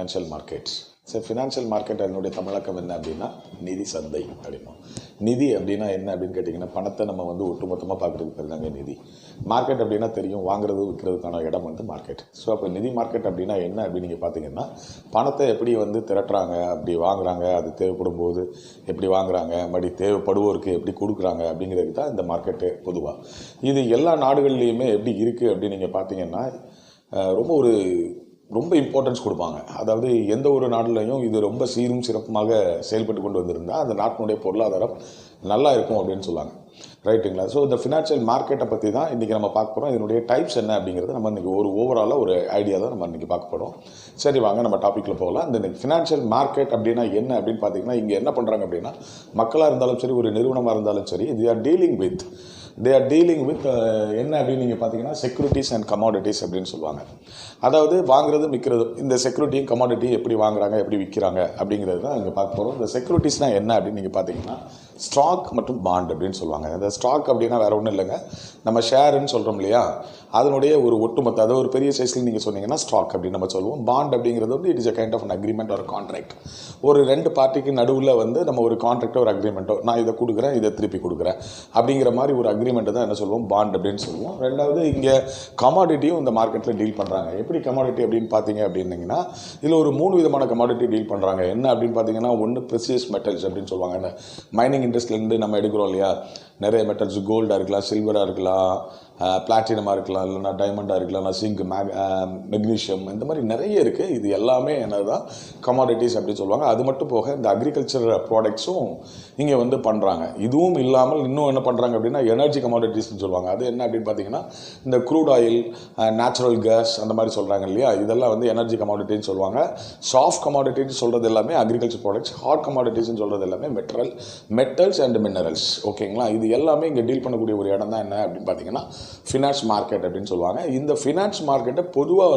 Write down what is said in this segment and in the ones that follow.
Financial markets. சரி, financial market என்னுடைய தமிழக்கம் என்ன அப்படின்னா நிதி சந்தை அப்படின்னா. நிதி அப்படின்னா என்ன அப்படின்னு கேட்டிங்கன்னா, பணத்தை நம்ம ஒட்டுமொத்தமாக பார்க்குறதுக்கு பேர் தாங்க நிதி. மார்க்கெட் அப்படின்னா தெரியும், வாங்குறது விற்கிறதுக்கான இடம் மார்க்கெட். ஸோ அப்போ நிதி மார்க்கெட் அப்படின்னா என்ன அப்படின்னு நீங்கள் பார்த்தீங்கன்னா, பணத்தை எப்படி திரட்டுறாங்க, அப்படி வாங்குறாங்க, அது தேவைப்படும் போது எப்படி வாங்குறாங்க, மறுபடி தேவைப்படுவோருக்கு எப்படி கொடுக்குறாங்க அப்படிங்கிறதுக்கு தான் இந்த மார்க்கெட்டு பொதுவாக. இது எல்லா நாடுகள்லேயுமே எப்படி இருக்குது அப்படின்னு நீங்கள் பார்த்தீங்கன்னா, ரொம்ப இம்பார்ட்டன்ஸ் கொடுப்பாங்க. அதாவது எந்த ஒரு நாட்டிலையும் இது ரொம்ப சீரும் சிறப்புமாக செயல்பட்டு கொண்டு வந்திருந்தால் அந்த நாட்டினுடைய பொருளாதாரம் நல்லா இருக்கும் அப்படின்னு சொல்லுவாங்க. ரைட்டுங்களா? ஸோ இந்த ஃபினான்ஷியல் மார்க்கெட்டை பற்றி தான் இன்றைக்கி நம்ம பார்க்க போகிறோம். இதனுடைய டைப்ஸ் என்ன அப்படிங்கிறது நம்ம இன்றைக்கி ஓவராலாக ஒரு ஐடியா தான் நம்ம இன்றைக்கி பார்க்க போகிறோம். சரி, வாங்க நம்ம டாப்பிக்கில் போகலாம். இந்த ஃபினான்ஷியல் மார்க்கெட் அப்படின்னா என்ன அப்படின்னு பார்த்தீங்கன்னா, இங்கே என்ன பண்ணுறாங்க அப்படின்னா, மக்களாக இருந்தாலும் சரி, ஒரு நிறுவனமாக இருந்தாலும் சரி, they are dealing with என்ன அப்படின்னு நீங்கள் பார்த்தீங்கன்னா, செக்யூரிட்டிஸ் அண்ட் கமாடிட்டிஸ் அப்படின்னு சொல்லுவாங்க. அதாவது வாங்குறது விற்கிறது, இந்த செக்யூரிட்டியும் கமாடிட்டியும் எப்படி வாங்குறாங்க, எப்படி விற்கிறாங்க அப்படிங்கிறது தான் இங்கே பார்க்க போகிறோம். இந்த செக்யூரிட்டிஸ்னால் என்ன அப்படின்னு நீங்கள் பார்த்தீங்கன்னா, ஸ்டாக் மற்றும் பாண்ட் அப்படின்னு சொல்லுவாங்க. இந்த ஸ்டாக் அப்படின்னா வேறு ஒன்றும் இல்லைங்க, நம்ம ஷேருன்னு சொல்கிறோம் இல்லையா, அதனுடைய ஒரு ஒட்டுமொத்த, அதாவது ஒரு பெரிய சைஸில் நீங்கள் சொன்னீங்கன்னா ஸ்டாக் அப்படின்னு நம்ம சொல்லுவோம். பாண்ட் அப்படிங்கிறது it is a kind of an agreement or contract. ஒரு ரெண்டு பார்ட்டிக்கு நடுவில் நம்ம ஒரு கான்ட்ராக்டோ ஒரு அக்ரிமெண்ட்டோ, நான் இதை கொடுக்குறேன், இதை திருப்பி கொடுக்குறேன் அப்படிங்கிற மாதிரி ஒரு அக்ரிமெண்ட்டை தான் என்ன சொல்லுவோம், பாண்ட் அப்படின்னு சொல்லுவோம். ரெண்டாவது, இங்கே கமாடிட்டியும் இந்த மார்க்கெட்டில் டீல் பண்ணுறாங்க. எப்படி கமாடிட்டி அப்படின்னு பார்த்தீங்க அப்படின்னீங்கன்னா, இதில் ஒரு 3 விதமான கமாடிட்டி டீல் பண்ணுறாங்க. என்ன அப்படின்னு பார்த்தீங்கன்னா, ஒன்று ப்ரெசியஸ் மெட்டல்ஸ் அப்படின்னு சொல்லுவாங்க. இந்த மைனிங் இண்டஸ்ட்ரியிலேருந்து நம்ம எடுக்கிறோம் இல்லையா, நிறைய மெட்டல்ஸ், கோல்டாக இருக்கலாம், சில்வராக இருக்கலாம், பிளாட்டினமாக இருக்கலாம், இல்லைனா டைமண்டாக இருக்கலாம், சிங்க், மெக்னீஷியம், இந்த மாதிரி நிறைய இருக்குது. இது எல்லாமே என்னதான் கமாடிட்டிஸ் அப்படின்னு சொல்லுவாங்க. அது மட்டும் போக இந்த அக்ரிகல்ச்சர் ப்ராடக்ட்ஸும் இங்கே பண்ணுறாங்க. இதுவும் இல்லாமல் இன்னும் என்ன பண்ணுறாங்க அப்படின்னா, எனர்ஜி கமாடிட்டிஸ்ன்னு சொல்லுவாங்க. அது என்ன அப்படின்னு பார்த்தீங்கன்னா, இந்த க்ரூட் ஆயில், நேச்சுரல் கேஸ், அந்த மாதிரி சொல்கிறாங்க இல்லையா, இதெல்லாம் எனர்ஜி கமாடிட்டின்னு சொல்லுவாங்க. சாஃப்ட் கமாடிட்டின்னு சொல்கிறது எல்லாமே அக்ரிகல்ச்சர் ப்ராடக்ட்ஸ். ஹார்ட் கமாடிட்டிஸ்ன்னு சொல்கிறது எல்லாமே மெட்டல்ஸ் அண்ட் மினரல்ஸ். ஓகேங்களா? இது எல்லாமே இங்கே டீல் பண்ணக்கூடிய ஒரு இடம் தான் என்ன அப்படின்னு பார்த்தீங்கன்னா, ஃபினான்ஸ் மார்க்கெட் அப்படின்னு சொல்லுவாங்க. இந்த ஃபினான்ஸ் மார்க்கெட்டை பொதுவாக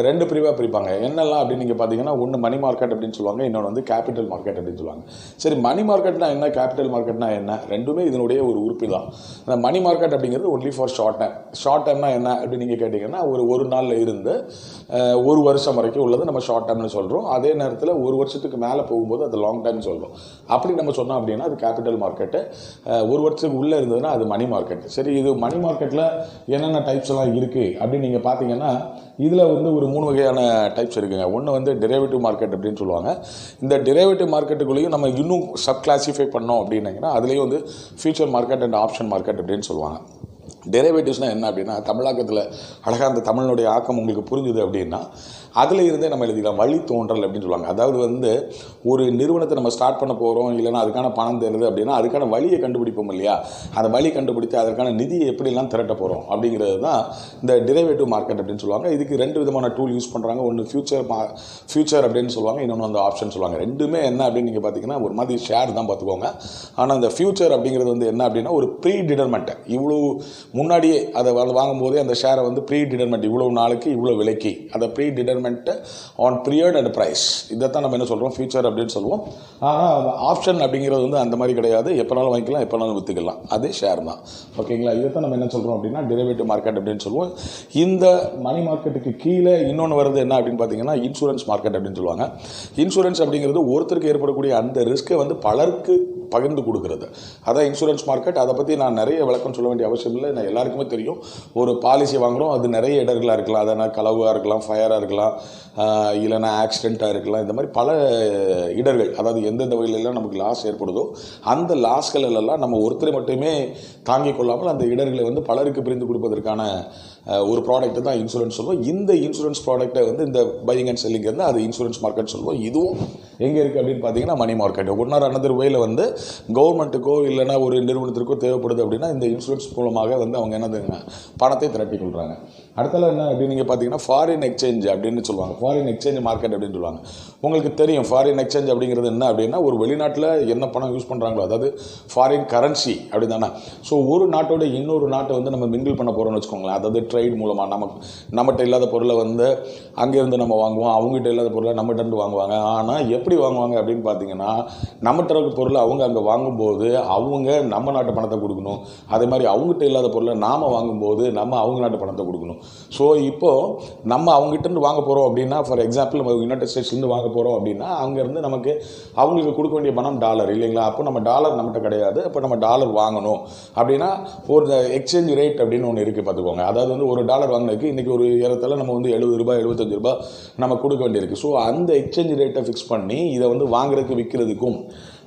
ரெண்டு பிரிவாக பிரிப்பாங்க. என்னெல்லாம் அப்படின்னு நீங்கள் பார்த்தீங்கன்னா, ஒன்று மணி மார்க்கெட் அப்படின்னு சொல்லுவாங்க, இன்னொன்று கேபிட்டல் மார்க்கெட் அப்படின்னு சொல்லுவாங்க. சரி, மணி மார்க்கெட்னா என்ன, கேபிட்டல் மார்க்கெட்னா என்ன, ரெண்டுமே இதனுடைய ஒரு உறுப்பு தான். அந்த மணி மார்க்கெட் அப்படிங்கிறது only for short time. Short டைம்னா என்ன அப்படின்னு நீங்கள் கேட்டிங்கன்னா, ஒரு நாளில் இருந்து ஒரு வருஷம் வரைக்கும் உள்ளது நம்ம ஷார்ட் டைம்னு சொல்கிறோம். அதே நேரத்தில் ஒரு வருஷத்துக்கு மேலே போகும்போது அது லாங் டைம்னு சொல்கிறோம். அப்படி நம்ம சொன்னோம் அப்படின்னா அது கேபிட்டல் மார்க்கெட்டு. ஒரு வருஷத்துக்கு உள்ளே இருந்ததுன்னா அது மணி மார்க்கெட். சரி, இது மணி மார்க்கெட்டில் என்னென்ன டைப்ஸ் எல்லாம் இருக்குது அப்படின்னு நீங்கள் பார்த்தீங்கன்னா, இதில் ஒரு 3 வகையான டைப்ஸ் இருக்குங்க. ஒன்று டெரிவேட்டிவ் மார்க்கெட் அப்படின்னு சொல்லுவாங்க. இந்த டெரிவேட்டிவ் மார்க்கெட்டுக்குள்ளேயும் நம்ம இன்னும் சப் கிளாசிஃபை பண்ணோம் அப்படின்னீங்கன்னா, அதுலேயும் future market and option market அப்படின்னு சொல்லுவாங்க. டெரிவேட்டிவ்ஸ்னால் என்ன அப்படின்னா, தமிழாக்கத்தில் அழகாக அந்த தமிழனுடைய ஆக்கம் உங்களுக்கு புரிஞ்சுது அப்படின்னா, அதில் இருந்தே நம்ம எழுதிக்கலாம். வழித்தோன்றல் அப்படின்னு சொல்லுவாங்க. அதாவது ஒரு நிறுவனத்தை நம்ம ஸ்டார்ட் பண்ண போகிறோம், இல்லைனா அதுக்கான பணம் தேருது அப்படின்னா அதுக்கான வழியை கண்டுபிடிப்போம் இல்லையா, அந்த வழி கண்டுபிடித்து அதற்கான நிதியை எப்படிலாம் திரட்ட போகிறோம் அப்படிங்கிறது தான் இந்த டெரிவேட்டிவ் மார்க்கெட் அப்படின்னு சொல்லுவாங்க. இதுக்கு 2 விதமான டூல் யூஸ் பண்ணுறாங்க. ஒன்று ஃபியூச்சர் அப்படின்னு சொல்லுவாங்க, இன்னொன்று ஆப்ஷன் சொல்லுவாங்க. ரெண்டுமே என்ன அப்படின்னு நீங்கள் பார்த்தீங்கன்னா, ஒரு மாதிரி ஷேர் தான் பார்த்துக்கோங்க. ஆனால் இந்த ஃபியூச்சர் அப்படிங்கிறது என்ன அப்படின்னா, ஒரு ப்ரீ டிடர்மெண்ட், இவ்வளோ முன்னாடியே அதை வாங்கும்போதே அந்த ஷேரை ப்ரீ டிடர்மெண்ட், இவ்வளோ நாளுக்கு இவ்வளோ விலைக்கு, அதை predetermined on period and price, இதைத்தான் நம்ம என்ன சொல்கிறோம், ஃபியூச்சர் அப்படின்னு சொல்லுவோம். ஆனால் ஆப்ஷன் அப்படிங்கிறது அந்த மாதிரி கிடையாது. எப்போனாலும் வாங்கிக்கலாம், எப்போனாலும் விற்றுக்கலாம், அதே ஷேர் தான். ஓகேங்களா? இதைத்தான் நம்ம என்ன சொல்கிறோம் அப்படின்னா டெரிவேட்டிவ் மார்க்கெட் அப்படின்னு சொல்லுவோம். இந்த மணி மார்க்கெட்டுக்கு கீழே இன்னொன்று வருது என்ன அப்படின்னு பார்த்தீங்கன்னா, இன்சூரன்ஸ் மார்க்கெட் அப்படின்னு சொல்லுவாங்க. இன்சூரன்ஸ் அப்படிங்கிறது ஒருத்தருக்கு ஏற்படக்கூடிய அந்த ரிஸ்க்கை பலருக்கு பகிர்ந்து கொடுக்குறது, அதான் இன்சூரன்ஸ் மார்க்கெட். அதை பற்றி நான் நிறைய விளக்கம் சொல்ல வேண்டிய அவசியம் இல்லை. நான் எல்லாருக்குமே தெரியும், ஒரு பாலிசி வாங்குகிறோம், அது நிறைய இடர்களாக இருக்கலாம். அதனால் களவாக இருக்கலாம், ஃபயராக இருக்கலாம், இல்லைனா ஆக்சிடெண்ட்டாக இருக்கலாம். இந்த மாதிரி பல இடர்கள், அதாவது எந்தெந்த வகையிலெல்லாம் நமக்கு லாஸ் ஏற்படுதோ அந்த லாஸ்களெல்லாம் நம்ம ஒருத்தரை மட்டுமே தாங்கிக் கொள்ளாமல் அந்த இடர்களை பலருக்கு பிரிந்து கொடுப்பதற்கான ஒரு ப்ராடக்ட் தான் இன்சூரன்ஸ் சொல்லுவோம். இந்த இன்சூரன்ஸ் ப்ராடக்ட்டை இந்த பையிங் அண்ட் செல்லிங் இருந்து அது இன்சூரன்ஸ் மார்க்கெட் சொல்லுவோம். இதுவும் எங்கே இருக்குது அப்படின்னு பார்த்தீங்கன்னா, money market. One or another வேயில் கவர்மெண்ட்டுக்கோ இல்லைனா ஒரு நிறுவனத்திற்கோ தேவைப்படுது அப்படின்னா இந்த இன்சூரன்ஸ் மூலமாக அவங்க என்னதுங்க பணத்தை திரட்டி கொள்கிறாங்க. அடுத்தல என்ன அப்படின்னு நீங்கள் பார்த்தீங்கன்னா, ஃபாரின் எக்ஸ்சேஞ்ச் அப்படின்னு சொல்லுவாங்க. ஃபாரின் எக்ஸ்சேஞ்ச் மார்க்கெட் அப்படின்னு சொல்லுவாங்க. உங்களுக்கு தெரியும் ஃபாரின் எக்ஸ்சேஞ்ச் அப்படிங்கிறது என்ன அப்படின்னா, ஒரு வெளிநாட்டில் என்ன பணம் யூஸ் பண்ணுறாங்களோ, அதாவது ஃபாரின் கரன்சி அப்படி தானே. ஸோ ஒரு நாட்டோட இன்னொரு நாட்டை நம்ம மிங்கிள் பண்ண போகிறோம்னு வச்சுக்கோங்களேன். அதாவது ட்ரேட் மூலமாக நம்மகிட்ட இல்லாத பொருளை அங்கேருந்து நம்ம வாங்குவோம், அவங்ககிட்ட இல்லாத பொருளை நம்மகிட்ட இருந்து வாங்குவாங்க. ஆனால் எப்படி வாங்குவாங்க அப்படின்னு பார்த்தீங்கன்னா, நம்மகிட்ட இருக்க பொருளை அவங்க அங்கே வாங்கும்போது அவங்க நம்ம நாட்டு பணத்தை கொடுக்கணும். அதே மாதிரி அவங்ககிட்ட இல்லாத பொருளை நாம் வாங்கும்போது நம்ம அவங்க நாட்டு பணத்தை கொடுக்கணும். ஸோ இப்போது நம்ம அவங்ககிட்ட வாங்க போகிறோம் அப்படின்னா, ஃபார் எக்ஸாம்பிள் நம்ம யுனைடெட் ஸ்டேட்ஸ்லேருந்து வாங்க போகிறோம் அப்படின்னா, அங்கேருந்து நமக்கு அவங்களுக்கு கொடுக்க வேண்டிய பணம் டாலர் இல்லைங்களா? அப்போ நம்ம டாலர் நம்மகிட்ட கிடையாது. அப்போ நம்ம டாலர் வாங்கணும் அப்படின்னா ஒரு எக்ஸ்சேஞ்ச் ரேட் அப்படின்னு ஒன்று இருக்குது பார்த்துக்கோங்க. அதாவது வந்து ஒரு டாலர் வாங்கினதுக்கு இன்றைக்கி ஒரு ஏறத்தாழ நம்ம வந்து ₹70 ₹75 நம்ம கொடுக்க வேண்டியிருக்கு. ஸோ அந்த எக்ஸ்சேஞ்ச் ரேட்டை ஃபிக்ஸ் பண்ணி இதை வந்து வாங்குறதுக்கு விற்கிறதுக்கும்,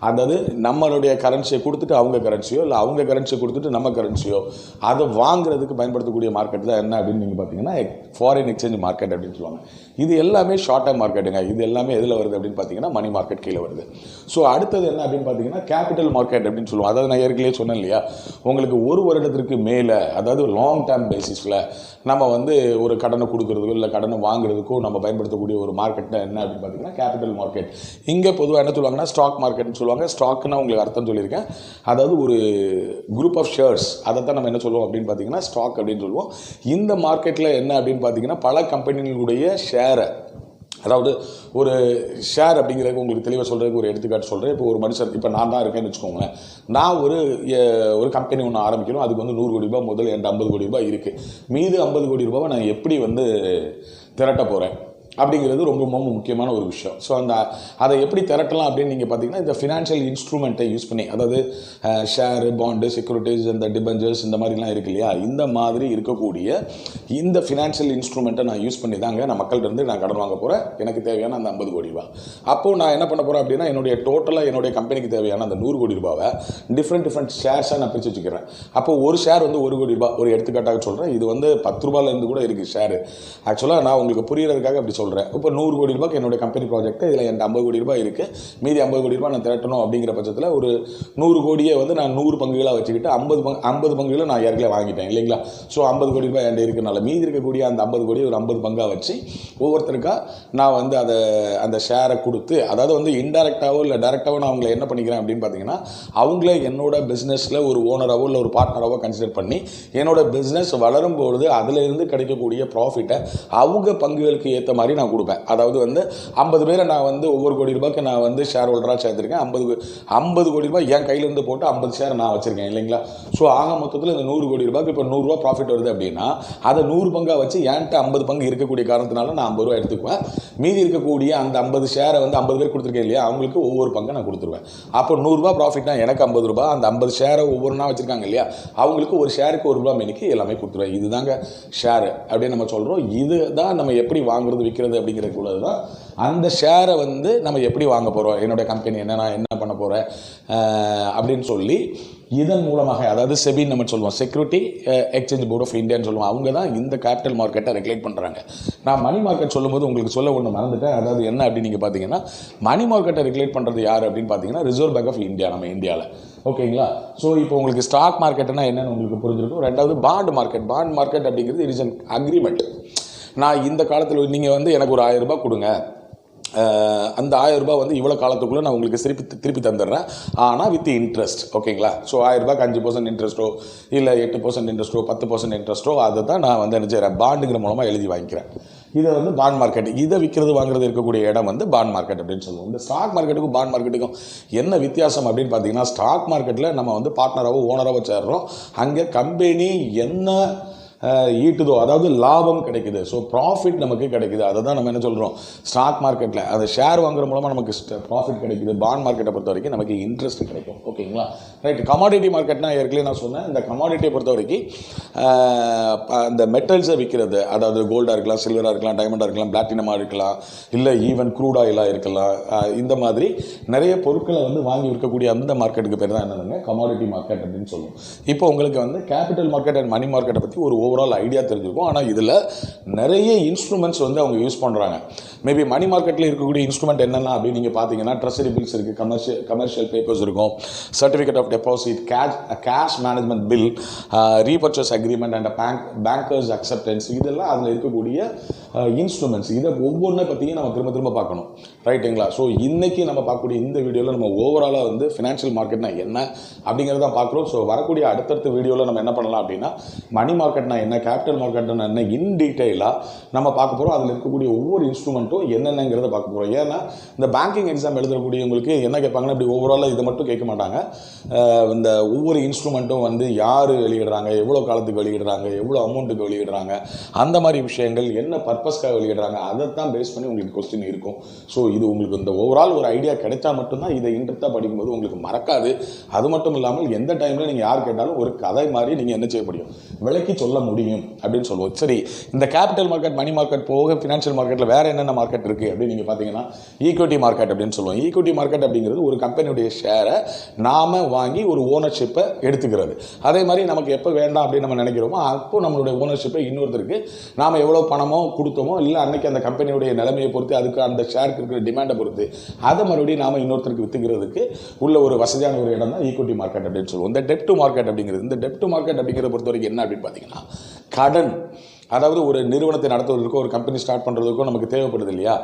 அதாவது நம்மளுடைய கரன்சியை கொடுத்துட்டு அவங்க கரன்சியோ இல்லை அவங்க கரன்சியை கொடுத்துட்டு நம்ம கரன்சியோ அதை வாங்குறதுக்கு பயன்படுத்தக்கூடிய மார்க்கெட் தான் என்ன அப்படின்னு நீங்கள் பார்த்தீங்கன்னா ஃபாரின் எக்ஸ்சேஞ்ச் மார்க்கெட் அப்படின்னு சொல்லுவாங்க. இது எல்லாமே ஷார்ட் டேர்ம் மார்க்கெட்டுங்க. இது எல்லாமே எதில் வருது அப்படின்னு பார்த்தீங்கன்னா மணி மார்க்கெட் கீழே வருது. ஸோ அடுத்தது என்ன அப்படின்னு பார்த்தீங்கன்னா கேபிட்டல் மார்க்கெட் அப்படின்னு சொல்லுவோம். அதாவது நான் ஏற்கனவே சொன்னேன் இல்லையா, உங்களுக்கு ஒரு வருடத்திற்கு மேலே, அதாவது லாங் டேர்ம் பேசிஸில் நம்ம வந்து ஒரு கடனை கொடுக்குறதுக்கோ இல்லை கடனை வாங்குறதுக்கோ நம்ம பயன்படுத்தக்கூடிய ஒரு மார்க்கெட் என்ன அப்படின்னு பார்த்தீங்கன்னா கேபிட்டல் மார்க்கெட். இங்கே பொதுவாக என்ன சொல்லுவாங்கன்னா ஸ்டாக் மார்க்கெட்னு சொல்லுவாங்க. ஸ்டாக்னா உங்களுக்கு அர்த்தம் சொல்லியிருக்கேன். அதாவது ஒரு குரூப் ஆஃப் ஷேர்ஸ், அதை தான் நம்ம என்ன சொல்லுவோம் அப்படின்னு பார்த்தீங்கன்னா ஸ்டாக் அப்படின்னு சொல்லுவோம். இந்த மார்க்கெட்டில் என்ன அப்படின்னு பார்த்தீங்கன்னா பல கம்பெனிகளுடைய ஷேரை, அதாவது ஒரு ஷேர் அப்படிங்கிறதுக்கு உங்களுக்கு தெளிவாக சொல்கிறதுக்கு ஒரு எடுத்துக்காட்டு சொல்கிறேன். இப்போ ஒரு மனுஷன், இப்போ நான் தான் இருக்கேன்னு வச்சுக்கோங்களேன். நான் ஒரு கம்பெனி ஒன்று ஆரம்பிக்கணும். அதுக்கு வந்து ₹100 கோடி முதல் என்கிட்ட ₹50 கோடி இருக்குது. மீது ₹50 கோடி நான் எப்படி வந்து திரட்ட போகிறேன் அப்படிங்கிறது ரொம்ப ரொம்ப முக்கியமான ஒரு விஷயம். ஸோ அதை எப்படி திரட்டலாம் அப்படின்னு நீங்கள் பார்த்தீங்கன்னா இந்த ஃபினான்ஷியல் இன்ஸ்ட்ருமெண்ட்டை யூஸ் பண்ணி, அதாவது ஷேரு, பாண்டு, செக்யூரிட்டிஸ், இந்த டிபெஞ்சர்ஸ் இந்த மாதிரிலாம் இருக்கு இல்லையா, இந்த மாதிரி இருக்கக்கூடிய இந்த ஃபினான்ஷியல் இன்ஸ்ட்ருமெண்ட்டை நான் யூஸ் பண்ணி தாங்க நான் மக்கள்கிட்ட நான் கடன் வாங்க போகிறேன். எனக்கு தேவையான அந்த ₹50 கோடி. அப்போது நான் என்ன பண்ண போகிறேன் அப்படின்னா என்னுடைய கம்பெனிக்கு தேவையான அந்த ₹100 கோடி டிஃப்ரெண்ட் ஷேர்ஸாக நான் பிரித்து வச்சுக்கிறேன். அப்போ ஒரு ஷேர் வந்து ₹1 கோடி. ஒரு எடுத்துக்காட்டாக சொல்கிறேன். இது வந்து ₹10 கூட இருக்குது ஷேரு. ஆக்சுவலாக நான் உங்களுக்கு புரியறதுக்காக அப்படி சொல்கிறேன். இப்போ ₹100 கோடி என்னுடைய கம்பெனி ப்ராஜெக்ட், இதில் என்கிட்ட ₹50 கோடி இருக்குது. மீதி ₹50 கோடி நான் திரட்டணும் அப்படிங்கிற பட்சத்தில் ஒரு 100 கோடியை வந்து நான் 100 பங்குகளாக வச்சுக்கிட்டு 50 பங்குகளை நான் ஏற்கனவே வாங்கிட்டேன் இல்லைங்களா? ஸோ ₹50 கோடி என்கிட்ட இருக்கிறனால மீதி இருக்கக்கூடிய அந்த 50 கோடி ஒரு 50 பங்காக வச்சு ஒவ்வொருத்தருக்கா நான் வந்து அந்த ஷேரை கொடுத்து, அதாவது வந்து இன்டெரக்டாவோ இல்லை டேரெக்டாவோ நான் அவங்களை என்ன பண்ணிக்கிறேன் அப்படின்னு பார்த்தீங்கன்னா அவங்களே என்னோட பிஸ்னஸில் ஒரு ஓனராகவோ இல்லை ஒரு பார்ட்னராகவோ கன்சிடர் பண்ணி என்னோட பிஸ்னஸ் வளரும்பொழுது அதிலிருந்து கிடைக்கக்கூடிய ப்ராஃபிட்டை அவங்க பங்குகளுக்கு ஏற்ற மாதிரி நான் கொடுப்பேன். அதாவது வந்து 50 பேரை நான் வந்து ஒவ்வொரு ₹1 கோடி நான் வந்து ஷேர் ஹோல்டராக சேர்த்துருக்கேன். 50 கோடி என் கையிலேருந்து போட்டு 50 ஷேர் நான் வச்சுருக்கேன் இல்லைங்களா? ஸோ ஆக மொத்தத்தில் இந்த ₹100 கோடி இப்போ ₹100 ப்ராஃபிட் வருது அப்படின்னா அதை 100 பங்காக வச்சு என்கிட்ட 50 பங்கு இருக்கக்கூடிய காரணத்தினால நான் ₹50 எடுத்துக்குவேன். மீதி இருக்கக்கூடிய அந்த 50 ஷேரை வந்து 50 பேர் கொடுத்துருக்கேன் இல்லையா, அவங்களுக்கு ஒவ்வொரு பங்கை நான் கொடுத்துருவேன். அப்போ ₹100 ப்ராஃபிட்னா எனக்கு ₹50, அந்த 50 ஷேரை ஒவ்வொன்றா வச்சுருக்காங்க இல்லையா, அவங்களுக்கு ஒரு ஷேருக்கு ₹1 மேனிக்கு எல்லாமே கொடுத்துருவேன். இதுதாங்க ஷேரு அப்படின்னு நம்ம சொல்கிறோம். இது தான் நம்ம எப்படி வாங்குறது விற்கிறது அப்படிங்கிறதுக்குள்ளது தான். அந்த ஷேரை வந்து நம்ம எப்படி வாங்க போகிறோம், என்னோட கம்பெனி நான் என்ன பண்ண போகிறேன் அப்படின்னு சொல்லி இதன் மூலமாக, அதாவது செபின்னு நம்ம சொல்லுவோம், செக்யூரிட்டி எக்ஸ்சேஞ்ச் போர்ட் ஆஃப் இந்தியான்னு சொல்லுவோம். அவங்க தான் இந்த கேபிட்டல் மார்க்கெட்டை ரெகுலேட் பண்ணுறாங்க. நான் மணி மார்க்கெட் சொல்லும்போது உங்களுக்கு சொல்ல ஒன்று மறந்துட்டேன். அதாவது என்ன அப்படின்னு நீங்கள் பார்த்தீங்கன்னா மணி மார்க்கெட்டை ரெகுலேட் பண்ணுறது யார் அப்படின்னு பார்த்தீங்கன்னா ரிசர்வ் பேங்க் ஆஃப் இந்தியா, நம்ம இந்தியாவில். ஓகேங்களா? ஸோ இப்போ உங்களுக்கு ஸ்டாக் மார்க்கெட்னா என்னென்னு உங்களுக்கு புரிஞ்சிருக்கும். ரெண்டாவது பாண்ட் மார்க்கெட் அப்படிங்கிறது இட் இஸ் அன் அக்ரிமெண்ட். நான் இந்த காலத்தில் நீங்கள் வந்து எனக்கு ஒரு ₹1000 கொடுங்க, அந்த ₹1000 வந்து இவ்வளோ காலத்துக்குள்ளே நான் உங்களுக்கு திருப்பி தந்துடுறேன், ஆனால் வித் இன்ட்ரெஸ்ட். ஓகேங்களா? ஸோ ₹1000 5% இன்ட்ரெஸ்ட்டோ இல்லை 8% இன்ட்ரெஸ்ட்டோ 10% இன்ட்ரெஸ்ட்டோ அதை தான் நான் வந்து என்ன செய்கிறேன், பாண்டுங்கிற மூலமாக எழுதி வாங்கிக்கிறேன். இதை வந்து பாண்ட் மார்க்கெட், இதை விற்கிறது வாங்குறது இருக்கக்கூடிய இடம் வந்து பாண்ட் மார்க்கெட் அப்படின்னு சொல்லுவோம். இந்த ஸ்டாக் மார்க்கெட்டுக்கும் பாண்ட் மார்க்கெட்டுக்கும் என்ன வித்தியாசம் அப்படின்னு பார்த்தீங்கன்னா, ஸ்டாக் மார்க்கெட்டில் நம்ம வந்து பார்ட்னராகவோ ஓனராகவோ சேர்றோம். அங்கே கம்பெனி என்ன ஈட்டுதோ, அதாவது லாபம் கிடைக்குது, ஸோ ப்ராஃபிட் நமக்கு கிடைக்குது. அதை தான் நம்ம என்ன சொல்கிறோம், ஸ்டாக் மார்க்கெட்டில் அந்த ஷேர் வாங்குற மூலமாக நமக்கு ப்ராஃபிட் கிடைக்குது. பாண்ட் மார்க்கெட்டை பொறுத்த வரைக்கும் நமக்கு இன்ட்ரெஸ்ட் கிடைக்கும். ஓகேங்களா? ரைட். கமாடிட்டி மார்க்கெட்னா ஏற்கனவே நான் சொன்னேன், இந்த கமாடிட்டியை பொறுத்த வரைக்கும் இந்த மெட்டல்ஸை விற்கிறது, அதாவது கோல்டாக இருக்கலாம், சில்வராக இருக்கலாம், டைமண்டாக இருக்கலாம், பிளாட்டினமாக இருக்கலாம், இல்லை ஈவன் க்ரூட் ஆயிலாக இருக்கலாம். இந்த மாதிரி நிறைய பொருட்களை வந்து வாங்கி விற்கக்கூடிய அந்த மார்க்கெட்டுக்கு பேர் தான் என்னதுங்க, கமாடிட்டி மார்க்கெட் அப்படின்னு சொல்லுவோம். இப்போ உங்களுக்கு வந்து கேபிட்டல் மார்க்கெட் அண்ட் மணி மார்க்கெட்டை பற்றி ஒரு ஓவரால் ஐடியா தெரிஞ்சிருக்கும். ஆனால் இதில் நிறைய இன்ஸ்ட்ருமெண்ட்ஸ் வந்து அவங்க யூஸ் பண்ணுறாங்க. மேபி மணி மார்க்கெட்டில் இருக்கக்கூடிய இன்ஸ்ட்ருமெண்ட் என்னென்ன அப்படின்னு நீங்கள் பார்த்தீங்கன்னா, ட்ரெஸரி பில்ஸ் இருக்குது, கமர்ஷியல் பேப்பர்ஸ் இருக்கும், certificate of deposit, cash management bill, repurchase agreement and bankers acceptance, இதெல்லாம் அதில் இருக்கக்கூடிய இன்ஸ்ட்ருமெண்ட்ஸ். இதை ஒவ்வொன்றை பற்றியும் நம்ம திரும்ப பார்க்கணும். ரைட்டுங்களா? ஸோ இன்றைக்கி நம்ம பார்க்கக்கூடிய இந்த வீடியோவில் நம்ம ஓவராலாக வந்து ஃபினான்ஷியல் மார்க்கெட்னா என்ன அப்படிங்கிறத பார்க்குறோம். ஸோ வரக்கூடிய அடுத்தடுத்த வீடியோவில் நம்ம என்ன பண்ணலாம் அப்படின்னா, மணி மார்க்கெட்னா என்ன, கேபிட்டல் மார்க்கெட்னா என்ன, இன் டீட்டெயிலாக நம்ம பார்க்க போகிறோம். அதில் இருக்கக்கூடிய ஒவ்வொரு இன்ஸ்ட்ருமெண்ட்டும் என்னென்னங்கிறத பார்க்க போகிறோம். ஏன்னா இந்த பேங்கிங் எக்ஸாம் எழுதக்கூடியவங்களுக்கு என்ன கேட்பாங்கன்னா, இப்படி ஓவராலாக இதை மட்டும் கேட்க மாட்டாங்க. இந்த ஒவ்வொரு இன்ஸ்ட்ருமெண்ட்டும் வந்து யார் வெளியிடுறாங்க, எவ்வளோ காலத்துக்கு வெளியிடுறாங்க, எவ்வளோ அமௌண்ட்டுக்கு வெளியிடுறாங்க, அந்த மாதிரி விஷயங்கள் என்ன பர்பஸ்க்காக வெளியிடுறாங்க, அதைத்தான் பேஸ் பண்ணி உங்களுக்கு கொஸ்டின் இருக்கும். ஸோ இது உங்களுக்கு இந்த ஓவரால் ஒரு ஐடியா கிடைச்சா மட்டும்தான் இதை இன்ட்ரெஸ்ட்டாக படிக்கும்போது உங்களுக்கு மறக்காது. அது மட்டும் இல்லாமல் எந்த டைமில் நீங்கள் யார் கேட்டாலும் ஒரு கதை மாதிரி நீங்கள் என்ன செய்ய முடியும், விளக்கி சொல்ல முடியும் அப்படின்னு சொல்லுவோம். சரி, இந்த கேபிட்டல் மார்க்கெட், மணி மார்க்கெட் போக ஃபினான்ஷியல் மார்க்கெட்டில் வேறு என்னென்ன மார்க்கெட் இருக்குது அப்படின்னு நீங்கள் பார்த்தீங்கன்னா, ஈக்விட்டி மார்க்கெட் அப்படின்னு சொல்லுவோம். ஈக்விட்டி மார்க்கெட் அப்படிங்கிறது ஒரு கம்பெனியுடைய ஷேரை நாம் வாங்கி ஒரு ஓனர்ஷிப்பை எடுத்துக்கிறது. அதே மாதிரி நமக்கு எப்போ வேண்டாம் அப்படின்னு நம்ம நினைக்கிறோமோ அப்போ நம்மளுடைய ஓனர்ஷிப்பை இன்னொருத்தருக்கு நாம் எவ்வளோ பணமோ கொடுத்தோமோ, இல்லை அன்னைக்கு அந்த கம்பெனியுடைய நிலைமையை பொறுத்து, அதுக்கு அந்த ஷேருக்கு இருக்கிற டிமாண்டை பொறுத்து அதை மறுபடியும் நாம் இன்னொருத்தருக்கு விற்றுக்கிறதுக்கு உள்ள ஒரு வசதியான ஒரு இடம் தான் ஈக்விட்டி மார்க்கெட் அப்படின்னு சொல்லுவோம். இந்த டெப்ட் மார்க்கெட் அப்படிங்கிறது, இந்த டெப்ட் மார்க்கெட் அப்படிங்கிறத பொறுத்த வரைக்கும் என்ன அப்படின்னு பார்த்தீங்கன்னா, கடன், அதாவது ஒரு நிறுவனத்தை நடத்துவதற்கோ ஒரு கம்பெனி ஸ்டார்ட் பண்ணுறதுக்கோ நமக்கு தேவைப்படுது இல்லையா,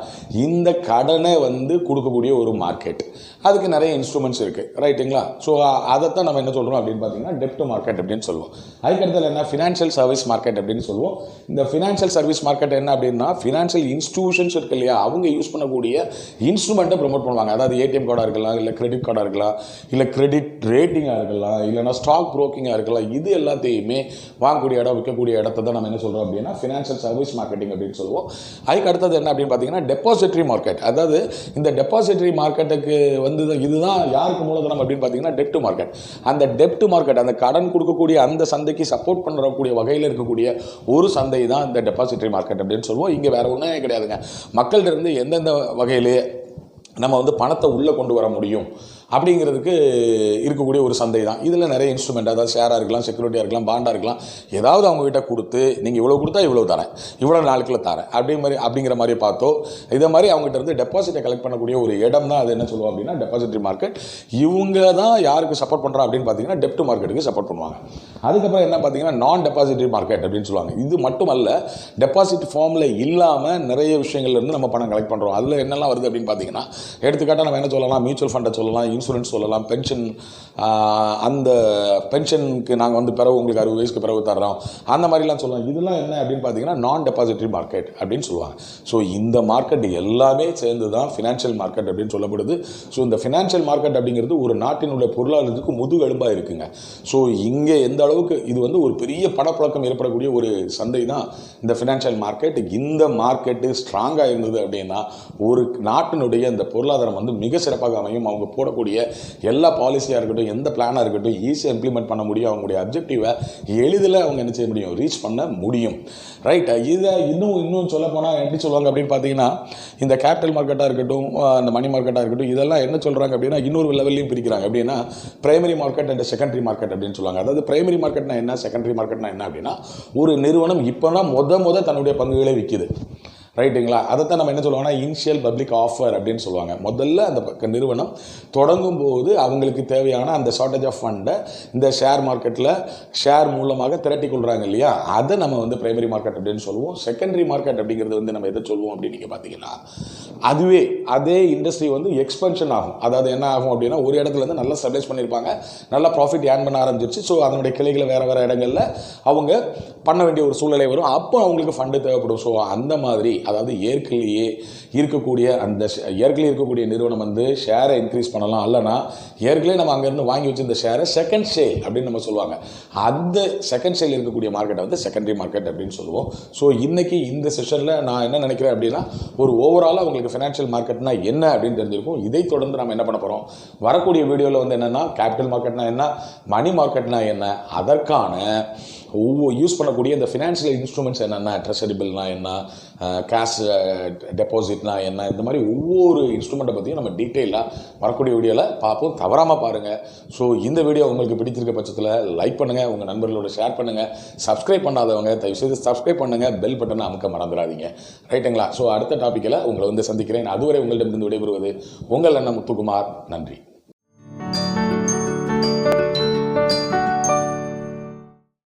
இந்த கடனை வந்து கொடுக்கக்கூடிய ஒரு மார்க்கெட். அதுக்கு நிறைய இன்ஸ்ட்ருமெண்ட்ஸ் இருக்குது, ரைட்டுங்களா? ஸோ அதைத்தான் நம்ம என்ன சொல்கிறோம் அப்படின்னு பார்த்தீங்கன்னா டெப்ட் மார்க்கெட் அப்படின்னு சொல்லுவோம். அதுக்கடுத்தது என்ன, ஃபினான்ஷியல் சர்வீஸ் மார்க்கெட் அப்படின்னு சொல்லுவோம். இந்த ஃபினான்ஷியல் சர்வீஸ் மார்க்கெட் என்ன அப்படின்னா, ஃபினான்ஷியல் இன்ஸ்டிடியூஷன்ஸ் இருக்கு இல்லையா, அவங்க யூஸ் பண்ணக்கூடிய இன்ஸ்ட்ருமெண்ட்டை ப்ரொமோட் பண்ணுவாங்க. அதாவது ஏடிஎம் கார்டாக இருக்கலாம், இல்லை கிரெடிட் கார்டாக இருக்கலாம், இல்லை கிரெடிட் ரேட்டிங்காக இருக்கலாம், இல்லைனா ஸ்டாக் ப்ரோக்கிங்காக இருக்கலாம். இது எல்லாத்தையுமே வாங்கக்கூடிய இடம், விற்கக்கூடிய இடத்த தான் நம்ம என்ன சொல்கிறோம் அப்படின்னா ஃபினான்ஷியல் சர்வீஸ் மார்க்கெட்டிங் அப்படின்னு சொல்லுவோம். அதுக்கு அடுத்தது என்ன அப்படின்னு பார்த்தீங்கன்னா டெபாசிட்டரி மார்க்கெட். அதாவது இந்த டெபாசிட்டரி மார்க்கெட்டுக்கு வந்து இதுதான் யாருக்கு மூலதனம் அப்படின்னு பார்த்தீங்கன்னா டெப்ட் மார்க்கெட். அந்த டெப்ட் மார்க்கெட், அந்த கடன் கொடுக்கக்கூடிய அந்த சந்தைக்கு சப்போர்ட் பண்ணக்கூடிய வகையில் இருக்கக்கூடிய ஒரு சந்தை தான் இந்த டெபாசிட்டரி மார்க்கெட் அப்படின்னு சொல்லுவோம். இங்கே வேற ஒன்றுமே கிடையாதுங்க. மக்கள்கிட்ட இருந்து எந்தெந்த வகையிலே நம்ம வந்து பணத்தை உள்ளே கொண்டு வர முடியும் அப்படிங்கிறதுக்கு இருக்கக்கூடிய ஒரு சந்தை தான். இதில் நிறைய இன்ஸ்ட்ருமெண்ட், அதாவது ஷேராக இருக்கலாம், செக்யூரிட்டியாக இருக்கலாம், பாண்டாக இருக்கலாம், ஏதாவது அவங்ககிட்ட கொடுத்து நீங்கள் இவ்வளோ கொடுத்தா இவ்வளோ தரேன், இவ்வளோ நாளுக்குள்ள தரேன் அப்படிங்கிற மாதிரி பார்த்தோ, இதை மாதிரி அவங்ககிட்ட இருந்து டெபாசிட்டை கலெக்ட் பண்ணக்கூடிய ஒரு இடம் தான் அது என்ன சொல்லுவோம் அப்படின்னா டெபாசிட்டரி மார்க்கெட். இவங்க தான் யாருக்கு சப்போர்ட் பண்ணுறா அப்படின்னு பார்த்தீங்கன்னா டெப்ட் மார்க்கெட்டுக்கு சப்போர்ட் பண்ணுவாங்க. அதுக்கப்புறம் என்ன பார்த்தீங்கன்னா நான் டெபாசிட்டரி மார்க்கெட் அப்படின்னு சொல்லுவாங்க. இது மட்டுமல்ல, டெபாசிட் ஃபார்மில் இல்லாமல் நிறைய விஷயங்கள்லேருந்து நம்ம பணம் கலெக்ட் பண்ணுறோம். அதில் என்னெல்லாம் வருது அப்படின்னு பார்த்தீங்கன்னா, எடுத்துக்காட்டாக நம்ம என்ன சொல்லலாம், மியூச்சுவல் ஃபண்டை சொல்லலாம், இன்சூரன்ஸ் சொல்லலாம், பென்ஷன், அந்த பென்ஷனுக்கு நாங்கள் வந்து பிறகு உங்களுக்கு 60 வயசுக்கு பிறகு தர்றோம், அந்த மாதிரிலாம் சொல்லலாம். இதெல்லாம் என்ன அப்படின்னு பார்த்தீங்கன்னா நான் டெபாசிட்டரி மார்க்கெட் அப்படின்னு சொல்லுவாங்க. ஸோ இந்த மார்க்கெட் எல்லாமே சேர்ந்து தான் ஃபினான்ஷியல் மார்க்கெட் அப்படின்னு சொல்லப்படுது. ஸோ இந்த ஃபினான்ஷியல் மார்க்கெட் அப்படிங்கிறது ஒரு நாட்டினுடைய பொருளாதாரத்துக்கு முதுகெலும்பாக இருக்குங்க. ஸோ இங்கே எந்த அளவுக்கு இது வந்து ஒரு பெரிய பணப்புழக்கம் ஏற்படக்கூடிய ஒரு சந்தை தான் இந்த ஃபினான்ஷியல் மார்க்கெட். இந்த மார்க்கெட்டு ஸ்ட்ராங்காக இருந்தது அப்படின்னா ஒரு நாட்டினுடைய இந்த பொருளாதாரம் வந்து மிக சிறப்பாக அமையும். அவங்க போடக்கூடிய எல்லா பாலிசியாக இருக்கட்டும், எந்த பிளானாக இருக்கட்டும், ஈஸியாக இம்ப்ளிமெண்ட் பண்ண முடியும். அவங்களுடைய அப்ஜெக்டிவை எளிதில் அவங்க என்ன செய்ய முடியும், ரீச் பண்ண முடியும். ரைட். இதை இன்னும் சொல்ல போனால் எப்படி சொல்லுவாங்க அப்படின்னு பார்த்தீங்கன்னா, இந்த கேபிட்டல் மார்க்கெட்டாக இருக்கட்டும், அந்த மணி மார்க்கெட்டாக இருக்கட்டும், இதெல்லாம் என்ன சொல்கிறாங்க அப்படின்னா இன்னொரு லெவல்லையும் பிரிக்கிறாங்க. அப்படின்னா primary market and secondary market அப்படின்னு சொல்லுவாங்க. அதாவது பிரைமரி மார்க்கெட்னா என்ன, செகண்டரி மார்க்கெட்னா என்ன அப்படின்னா, ஒரு நிறுவனம் இப்போனா முத தன்னுடைய பங்குகளை விற்கிது, ரைட்டுங்களா? அதைத்தான் நம்ம என்ன சொல்லுவோம்னா இனிஷியல் பப்ளிக் ஆஃபர் அப்படின்னு சொல்லுவாங்க. முதல்ல அந்த நிறுவனம் தொடங்கும் போது அவங்களுக்கு தேவையான அந்த ஷார்ட்டேஜ் ஆஃப் ஃபண்டை இந்த ஷேர் மார்க்கெட்டில் ஷேர் மூலமாக திரட்டி கொள்கிறாங்க இல்லையா, அதை நம்ம வந்து பிரைமரி மார்க்கெட் அப்படின்னு சொல்லுவோம். செகண்டரி மார்க்கெட் அப்படிங்கிறது வந்து நம்ம எதை சொல்லுவோம் அப்படின்னு நீங்கள் பார்த்தீங்கன்னா, அதே இண்டஸ்ட்ரி வந்து எக்ஸ்பென்ஷன் ஆகும். அதாவது என்ன ஆகும் அப்படின்னா, ஒரு இடத்துல இருந்து நல்லா ஸ்டெபிலைஸ் பண்ணியிருப்பாங்க, நல்லா ப்ராஃபிட் ஏர்ன் பண்ண ஆரம்பிச்சிருச்சு. ஸோ அதனுடைய கிளைகளை வேறு இடங்களில் அவங்க பண்ண வேண்டிய ஒரு சூழ்நிலை வரும். அப்போ அவங்களுக்கு ஃபண்டு தேவைப்படும். ஸோ அந்த மாதிரி, அதாவது ஏற்கனவே இருக்கக்கூடிய நிறுவனம் வந்து ஷேரை இன்க்ரீஸ் பண்ணலாம், இல்லைனா ஏற்கனவே நம்ம அங்கேருந்து வாங்கி வச்சிருந்த ஷேரை செகண்ட் சேல் அப்படின்னு நம்ம சொல்லுவாங்க. அந்த செகண்ட் சேல் இருக்கக்கூடிய மார்க்கெட்டை வந்து செகண்டரி மார்க்கெட் அப்படின்னு சொல்லுவோம். ஸோ இன்றைக்கி இந்த செஷனில் நான் என்ன நினைக்கிறேன் அப்படின்னா, ஒரு ஓவராலாக உங்களுக்கு ஃபினான்ஷியல் மார்க்கெட்னா என்ன அப்படின்னு தெரிஞ்சிருக்கும். இதை தொடர்ந்து நம்ம என்ன பண்ண போகிறோம், வரக்கூடிய வீடியோவில் வந்து என்னென்னா கேபிட்டல் மார்க்கெட்னா என்ன, மணி மார்க்கெட்னா என்ன, அதற்கான யூஸ் பண்ணக்கூடிய இந்த ஃபினான்ஷியல் இன்ஸ்ட்ருமெண்ட்ஸ் என்னென்ன, ட்ரெஷரி பில்னா என்ன, கேஷ் டெபாசிட்னா என்ன, இந்த மாதிரி ஒவ்வொரு இன்ஸ்ட்ருமெண்ட்டை பற்றியும் நம்ம டீட்டெயிலாக வரக்கூடிய வீடியோவில் பார்ப்போம். தவறாமல் பாருங்கள். ஸோ இந்த வீடியோ உங்களுக்கு பிடிச்சிருக்க பட்சத்தில் லைக் பண்ணுங்கள், உங்கள் நண்பர்களோட ஷேர் பண்ணுங்கள். சப்ஸ்கிரைப் பண்ணாதவங்க தயவுசெய்து சப்ஸ்கிரைப் பண்ணுங்கள், பெல் பட்டனை அமுக்க மறந்துடாதீங்க, ரைட்டுங்களா? ஸோ அடுத்த டாப்பிக்கில் உங்களை வந்து சந்திக்கிறேன். அதுவரை உங்களிடமிருந்து விடைபெறுவது உங்கள் அண்ணன் முத்துக்குமார். நன்றி.